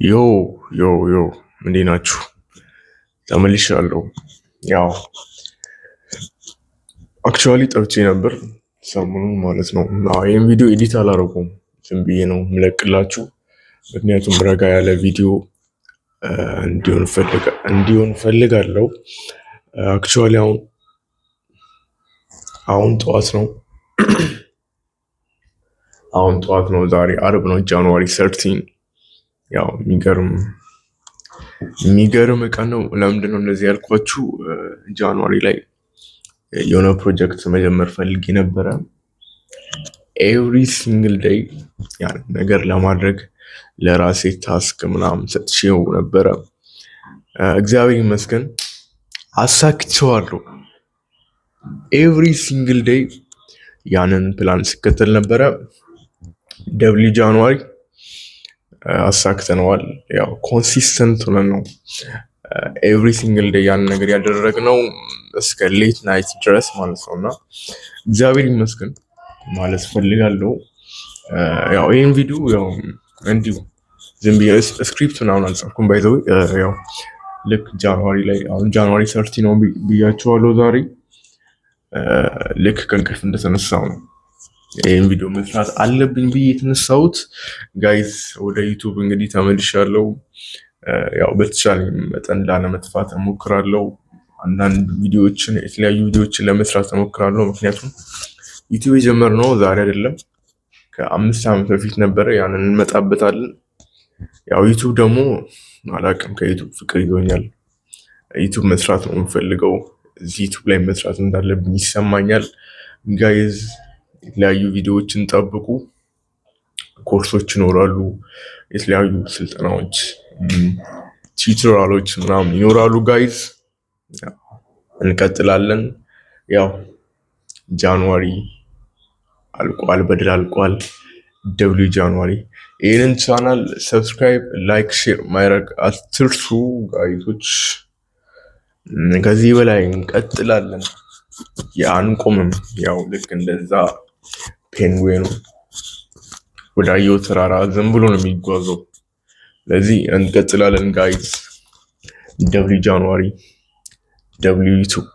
ዮ ዮ ዮ እንዴት ናችሁ? ተመልሻለሁ። ያው አክቹዋሊ ጠፍቼ ነበር ሰሞኑን ማለት ነው። እና ይህን ቪዲዮ ኤዲት አላደረጉም ዝም ብዬ ነው ምለቅላችሁ። ምክንያቱም ረጋ ያለ ቪዲዮ እንዲሆን ፈልጋለሁ። አክቹዋሊ አሁን ጠዋት ነው። ዛሬ አርብ ነው፣ ጃንዋሪ 13። ያው የሚገርም ቀን ነው። ለምንድን ነው እንደዚህ ያልኳችሁ? ጃንዋሪ ላይ የሆነ ፕሮጀክት መጀመር ፈልጌ ነበረ። ኤቭሪ ሲንግል ዴይ ያን ነገር ለማድረግ ለራሴ ታስክ ምናምን ሰጥቼው ነበረ። እግዚአብሔር ይመስገን አሳክቼዋለሁ። ኤቭሪ ሲንግል ዴይ ያንን ፕላን ስከተል ነበረ። ደብሊው ጃንዋሪ አሳክተነዋል። ያው ኮንሲስተንት ሆነን ነው ኤቭሪ ሲንግል ዴይ ያንን ነገር ያደረግነው እስከ ሌት ናይት ድረስ ማለት ነው። እና እግዚአብሔር ይመስገን ማለት ፈልጋለሁ። ያው ይህን ቪዲዮ ያው እንዲሁ ዝም ብዬ ስክሪፕት ምናምን አልጻፍኩም። ባይ ዘ ወይ ያው ልክ ጃንዋሪ ላይ አሁን ጃንዋሪ 30 ነው ብያቸዋለሁ። ዛሬ ልክ ከእንቅልፍ እንደተነሳው ነው ይህን ቪዲዮ መስራት አለብኝ ብዬ የተነሳሁት። ጋይዝ ወደ ዩቱብ እንግዲህ ተመልሻለሁ። ያው በተቻለኝ መጠን ላለመጥፋት እሞክራለሁ። አንዳንድ ቪዲዮዎችን የተለያዩ ቪዲዮዎችን ለመስራት እሞክራለሁ። ምክንያቱም ዩቱብ የጀመርነው ዛሬ አይደለም፣ ከ5 ዓመት በፊት ነበረ። ያንን እንመጣበታለን። ያው ዩቱብ ደግሞ አላውቅም፣ ከዩቱብ ፍቅር ይዞኛል። ዩቱብ መስራት ነው የምፈልገው። እዚህ ዩቱብ ላይ መስራት እንዳለብኝ ይሰማኛል። ጋይዝ የተለያዩ ቪዲዮዎችን ጠብቁ። ኮርሶች ይኖራሉ፣ የተለያዩ ስልጠናዎች፣ ቲዩቶሪያሎች ምናምን ይኖራሉ። ጋይዝ እንቀጥላለን። ያው ጃንዋሪ አልቋል፣ በድል አልቋል። ደብሊው ጃንዋሪ። ይህንን ቻናል ሰብስክራይብ፣ ላይክ፣ ሼር ማድረግ አትርሱ ጋይቶች። ከዚህ በላይ እንቀጥላለን፣ አንቆምም። ያው ልክ እንደዛ ፔንጉዌኑ ወዳየው ተራራ ዝም ብሎ ነው የሚጓዘው። ለዚህ እንቀጥላለን ጋይዝ። ደብሊው ጃንዋሪ፣ ደብሊው ዩቱብ